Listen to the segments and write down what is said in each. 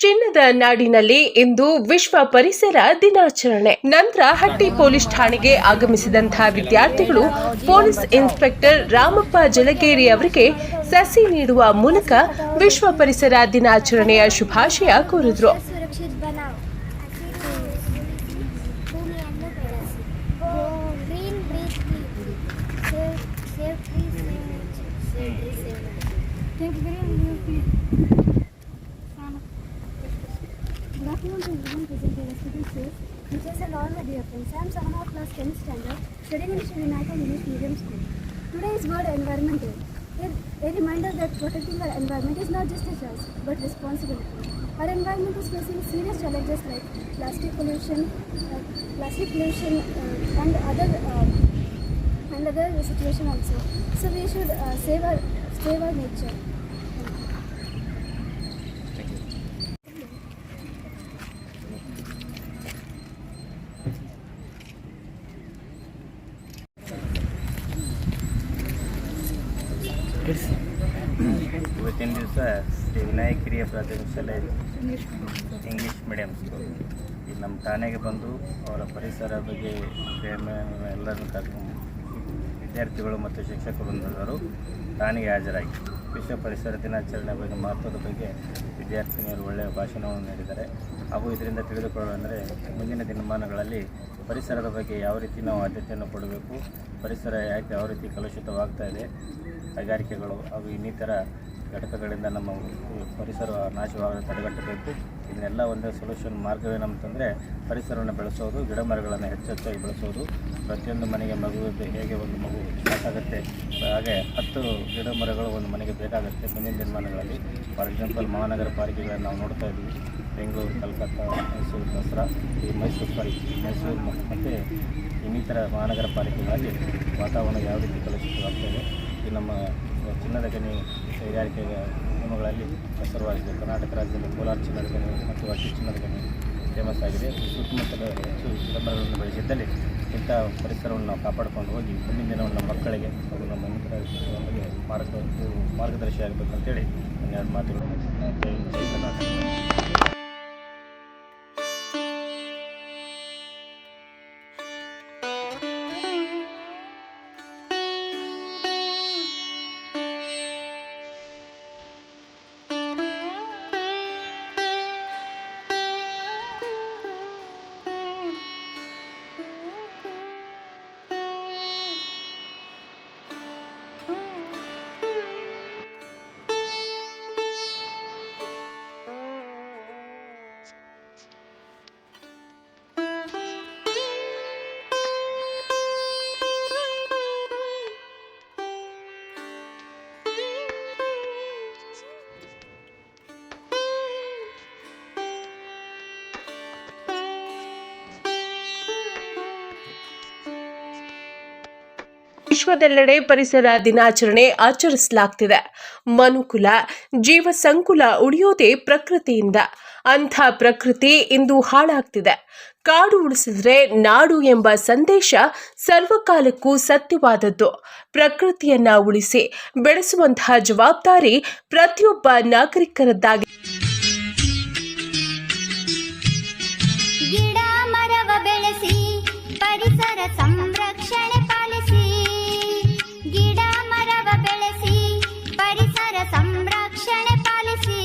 ಚಿನ್ನದ ನಾಡಿನಲ್ಲಿ ಇಂದು ವಿಶ್ವ ಪರಿಸರ ದಿನಾಚರಣೆ. ನಂತರ ಹಟ್ಟಿ ಪೊಲೀಸ್ ಠಾಣೆಗೆ ಆಗಮಿಸಿದಂತಹ ವಿದ್ಯಾರ್ಥಿಗಳು ಪೊಲೀಸ್ ಇನ್ಸ್ಪೆಕ್ಟರ್ ರಾಮಪ್ಪ ಜಲಗೇರಿ ಅವರಿಗೆ ಸಸಿ ನೀಡುವ ಮೂಲಕ ವಿಶ್ವ ಪರಿಸರ ದಿನಾಚರಣೆಯ ಶುಭಾಶಯ ಕೋರಿದರು. Good afternoon to everyone present here. Students here. Teachers and all my dear friends. I am 7th class 10th standard, studying in Sri Vinayaka English Medium School. Today is World Environment Day. A reminder that protecting our environment is not just a choice, but responsibility. Our environment is facing serious challenges like plastic pollution, and other situation also. So we should save our nature. ಇವತ್ತಿನ ದಿವಸ ಶ್ರೀ ವಿನಾಯಕ ಹಿರಿಯ ಪ್ರಾಥಮಿಕ ಶಾಲೆ English medium school ಇಲ್ಲಿ ನಮ್ಮ ಠಾಣೆಗೆ ಬಂದು ಅವರ ಪರಿಸರ ಬಗ್ಗೆ ಎಲ್ಲರನ್ನು ಕರ್ಕೊಂಡು ವಿದ್ಯಾರ್ಥಿಗಳು ಮತ್ತು ಶಿಕ್ಷಕರು ಠಾಣೆಗೆ ಹಾಜರಾಗಿ ವಿಶ್ವ ಪರಿಸರ ದಿನಾಚರಣೆ ಬಗ್ಗೆ ಮಹತ್ವದ ಬಗ್ಗೆ ವಿದ್ಯಾರ್ಥಿನಿಯರು ಒಳ್ಳೆಯ ಭಾಷಣವನ್ನು ನೀಡಿದ್ದಾರೆ. ಹಾಗೂ ಇದರಿಂದ ತಿಳಿದುಕೊಳ್ಳುವಂದರೆ ಮುಂದಿನ ದಿನಮಾನಗಳಲ್ಲಿ ಪರಿಸರದ ಬಗ್ಗೆ ಯಾವ ರೀತಿ ನಾವು ಆದ್ಯತೆಯನ್ನು ಕೊಡಬೇಕು, ಪರಿಸರ ಯಾಕೆ ಯಾವ ರೀತಿ ಕಲುಷಿತವಾಗ್ತಾ ಇದೆ, ಕೈಗಾರಿಕೆಗಳು ಹಾಗೂ ಇನ್ನಿತರ ಘಟಕಗಳಿಂದ ನಮ್ಮ ಪರಿಸರ ನಾಶವಾಗಲು ತಡೆಗಟ್ಟಬೇಕು. ಇದನ್ನೆಲ್ಲ ಒಂದು ಸೊಲ್ಯೂಷನ್ ಮಾರ್ಗವೇನಂತಂದರೆ ಪರಿಸರವನ್ನು ಬೆಳೆಸೋದು, ಗಿಡ ಮರಗಳನ್ನು ಹೆಚ್ಚೆಚ್ಚಾಗಿ ಬೆಳೆಸೋದು. ಪ್ರತಿಯೊಂದು ಮನೆಗೆ ಮಗುವಿಗೆ ಹೇಗೆ ಒಂದು ಮಗು ಸಾಕಾಗುತ್ತೆ ಹಾಗೆ 10 ಗಿಡ ಮರಗಳು ಒಂದು ಮನೆಗೆ ಬೇಕಾಗುತ್ತೆ. ಮುಂದಿನ ದಿನಮಾನಗಳಲ್ಲಿ ಫಾರ್ ಎಕ್ಸಾಂಪಲ್ ಮಹಾನಗರ ಪಾಲಿಕೆಗಳನ್ನು ನಾವು ನೋಡ್ತಾ ಇದ್ದೀವಿ. ಬೆಂಗಳೂರು, ಕಲ್ಕತ್ತಾ, ಮೈಸೂರು, ದಸರಾ, ಈ ಮೈಸೂರು ಮತ್ತು ಇನ್ನಿತರ ಮಹಾನಗರ ಪಾಲಿಕೆಗಳಲ್ಲಿ ವಾತಾವರಣ ಯಾವ ರೀತಿ ಕಲುಷಿತವಾಗ್ತದೆ. ಈ ನಮ್ಮ ಚಿನ್ನದ ಗಣಿ ಕೈಗಾರಿಕೆ ನಿಯಮಗಳಲ್ಲಿ ಹೆಸರುವಾಗಿದೆ. ಕರ್ನಾಟಕ ರಾಜ್ಯದಲ್ಲಿ ಕೋಲಾರ ಚಿನ್ನದ ಗಣಿ ಮತ್ತು ಹಟ್ಟಿ ಚಿನ್ನದ ಗಣಿ ಫೇಮಸ್ ಆಗಿದೆ. ಈ ಸುತ್ತಮುತ್ತಲ ಹೆಚ್ಚು ಗಿಡಮರಗಳನ್ನು ಬೆಳೆಸಿದ್ದಲ್ಲಿ ಇಂಥ ಪರಿಸರವನ್ನು ನಾವು ಕಾಪಾಡಿಕೊಂಡು ಹೋಗಿ ಮುಂದಿನ ದಿನವನ್ನು ನಮ್ಮ ಮಕ್ಕಳಿಗೆ ಹಾಗೂ ನಮ್ಮ ಇನ್ನಿತರ ಮಾರ್ಗದರ್ಶಿ ಆಗಬೇಕು ಅಂತೇಳಿ ಒಂದೆರಡು ಮಾತುಗಳು. ಜೈ ಕರ್ನಾಟಕ. ವಿಶ್ವದೆಲ್ಲೆಡೆ ಪರಿಸರ ದಿನಾಚರಣೆ ಆಚರಿಸಲಾಗ್ತಿದೆ. ಮನುಕುಲ, ಜೀವ ಸಂಕುಲ ಉಳಿಯೋದೇ ಪ್ರಕೃತಿಯಿಂದ. ಅಂಥ ಪ್ರಕೃತಿ ಇಂದು ಹಾಳಾಗ್ತಿದೆ. ಕಾಡು ಉಳಿಸಿದ್ರೆ ನಾಡು ಎಂಬ ಸಂದೇಶ ಸರ್ವಕಾಲಕ್ಕೂ ಸತ್ಯವಾದದ್ದು. ಪ್ರಕೃತಿಯನ್ನ ಉಳಿಸಿ ಬೆಳೆಸುವಂತಹ ಜವಾಬ್ದಾರಿ ಪ್ರತಿಯೊಬ್ಬ ನಾಗರಿಕರದ್ದಾಗಿದೆ. ಗಿಡ ಮರವ ಬೆಳೆಸಿ ಪರಿಸರ ಸಂರಕ್ಷಣೆ ಪಾಲಿಸಿ. ಗಿಡ ಮರವ ಬೆಳೆಸಿ ಪರಿಸರ ಸಂರಕ್ಷಣೆ ಪಾಲಿಸಿ.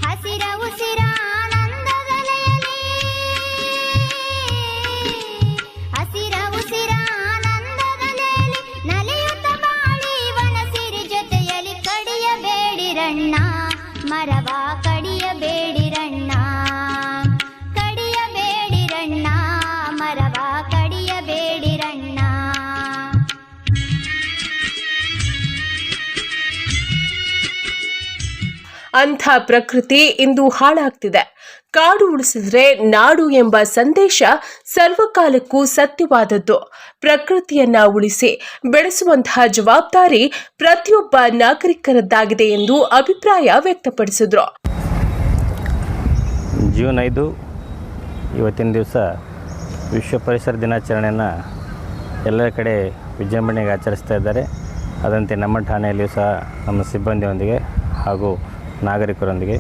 ಹಸಿರ ಉಸಿರ ಆನಂದದಲೆಯಲಿ, ಹಸಿರ ಉಸಿರ ಆನಂದದಲೆಯಲಿ ನಲಿಯುತ್ತ ಬಾಳಿ ವನಸಿರಿ ಜೊತೆಯಲ್ಲಿ ಕಡಿಯಬೇಡಿರಣ್ಣ, ಮರವ ಕಡಿಯಬೇಡಿರಣ್ಣ, ಕಡಿಯಬೇಡಿರಣ್ಣ, ಮರವ ಕಡಿಯಬೇಡಿರಣ್ಣ. ಅಂಥ ಪ್ರಕೃತಿ ಇಂದು ಹಾಳಾಗ್ತಿದೆ. ಕಾಡು ಉಳಿಸಿದ್ರೆ ನಾಡು ಎಂಬ ಸಂದೇಶ ಸರ್ವಕಾಲಕ್ಕೂ ಸತ್ಯವಾದದ್ದು. ಪ್ರಕೃತಿಯನ್ನ ಉಳಿಸಿ ಬೆಳೆಸುವಂತಹ ಜವಾಬ್ದಾರಿ ಪ್ರತಿಯೊಬ್ಬ ನಾಗರಿಕರದ್ದಾಗಿದೆ ಎಂದು ಅಭಿಪ್ರಾಯ ವ್ಯಕ್ತಪಡಿಸಿದರು. ಜೂನ್ 5 ಇವತ್ತಿನ ದಿವಸ ವಿಶ್ವ ಪರಿಸರ ದಿನಾಚರಣೆಯನ್ನು ಎಲ್ಲ ಕಡೆ ವಿಜೃಂಭಣೆಗೆ ಆಚರಿಸ್ತಾ ಇದ್ದಾರೆ. ಅದಂತೆ ನಮ್ಮ ಠಾಣೆಯಲ್ಲಿಯೂ ಸಹ ನಮ್ಮ ಸಿಬ್ಬಂದಿಯೊಂದಿಗೆ ಹಾಗೂ ನಾಗರಿಕರೊಂದಿಗೆ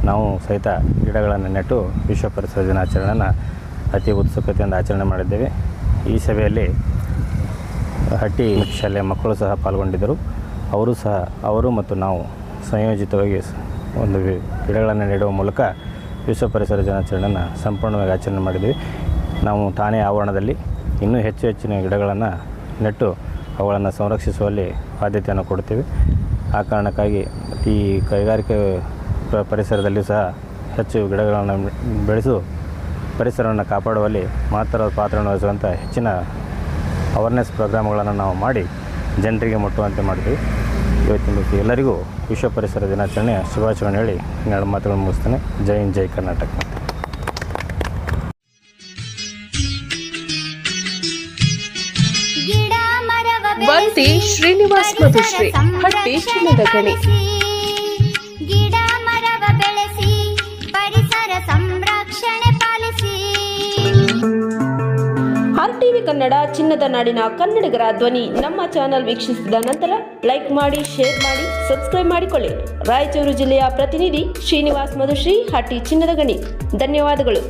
ನಾವು ಸಹಿತ ಗಿಡಗಳನ್ನು ನೆಟ್ಟು ವಿಶ್ವ ಪರಿಸರ ದಿನಾಚರಣೆಯನ್ನು ಅತಿ ಉತ್ಸುಕತೆಯಿಂದ ಆಚರಣೆ ಮಾಡಿದ್ದೇವೆ. ಈ ಸಭೆಯಲ್ಲಿ ಹಟ್ಟಿ ಶಾಲೆಯ ಮಕ್ಕಳು ಸಹ ಪಾಲ್ಗೊಂಡಿದ್ದರು. ಅವರು ಮತ್ತು ನಾವು ಸಂಯೋಜಿತವಾಗಿ ಒಂದು ಗಿಡಗಳನ್ನು ನೆಡುವ ಮೂಲಕ ವಿಶ್ವ ಪರಿಸರ ದಿನಾಚರಣೆಯನ್ನು ಸಂಪೂರ್ಣವಾಗಿ ಆಚರಣೆ ಮಾಡಿದ್ವಿ. ನಾವು ಠಾಣೆ ಆವರಣದಲ್ಲಿ ಇನ್ನೂ ಹೆಚ್ಚಿನ ಗಿಡಗಳನ್ನು ನೆಟ್ಟು ಅವುಗಳನ್ನು ಸಂರಕ್ಷಿಸುವಲ್ಲಿ ಆದ್ಯತೆಯನ್ನು ಕೊಡ್ತೀವಿ. ಆ ಕಾರಣಕ್ಕಾಗಿ ಈ ಕೈಗಾರಿಕೆ ಪರಿಸರದಲ್ಲಿಯೂ ಸಹ ಹೆಚ್ಚು ಗಿಡಗಳನ್ನು ಬೆಳೆಸು ಪರಿಸರವನ್ನು ಕಾಪಾಡುವಲ್ಲಿ ಮಹತ್ತರದ ಪಾತ್ರವನ್ನು ವಹಿಸುವಂಥ ಹೆಚ್ಚಿನ ಅವೇರ್ನೆಸ್ ಪ್ರೋಗ್ರಾಮ್ಗಳನ್ನು ನಾವು ಮಾಡಿ ಜನರಿಗೆ ಮುಟ್ಟುವಂತೆ ಮಾಡ್ತೀವಿ. ಇವತ್ತಿನ ಎಲ್ಲರಿಗೂ ವಿಶ್ವ ಪರಿಸರ ದಿನಾಚರಣೆಯ ಶುಭಾಶಯವನ್ನು ಹೇಳಿ ಎರಡು ಮಾತುಗಳನ್ನು ಮುಗಿಸ್ತೇನೆ. ಜೈ ಹಿಂದ್, ಜೈ ಕರ್ನಾಟಕ. ಗಿಡ ಮರವ ವಂತಿ ಶ್ರೀನಿವಾಸ್ ಮಧುಶ್ರೀ, ಹಟ್ಟಿ ಚಿನ್ನದ ಗಣಿ. ಗಿಡ ಮರವ ಬೆಳೆಸಿ ಪರಿಸರ ಸಂರಕ್ಷಣೆ ಪಾಲಿಸಿ. RTV ಕನ್ನಡ, ಚಿನ್ನದ ನಾಡಿನ ಕನ್ನಡಿಗರ ಧ್ವನಿ. ನಮ್ಮ ಚಾನೆಲ್ ವೀಕ್ಷಿಸಿದ ನಂತರ ಲೈಕ್ ಮಾಡಿ, ಶೇರ್ ಮಾಡಿ, ಸಬ್ಸ್ಕ್ರೈಬ್ ಮಾಡಿಕೊಳ್ಳಿ. ರಾಯಚೂರು ಜಿಲ್ಲೆಯ ಪ್ರತಿನಿಧಿ ಶ್ರೀನಿವಾಸ್ ಮಧುಶ್ರೀ, ಹಟ್ಟಿ ಚಿನ್ನದ ಗಣಿ. ಧನ್ಯವಾದಗಳು.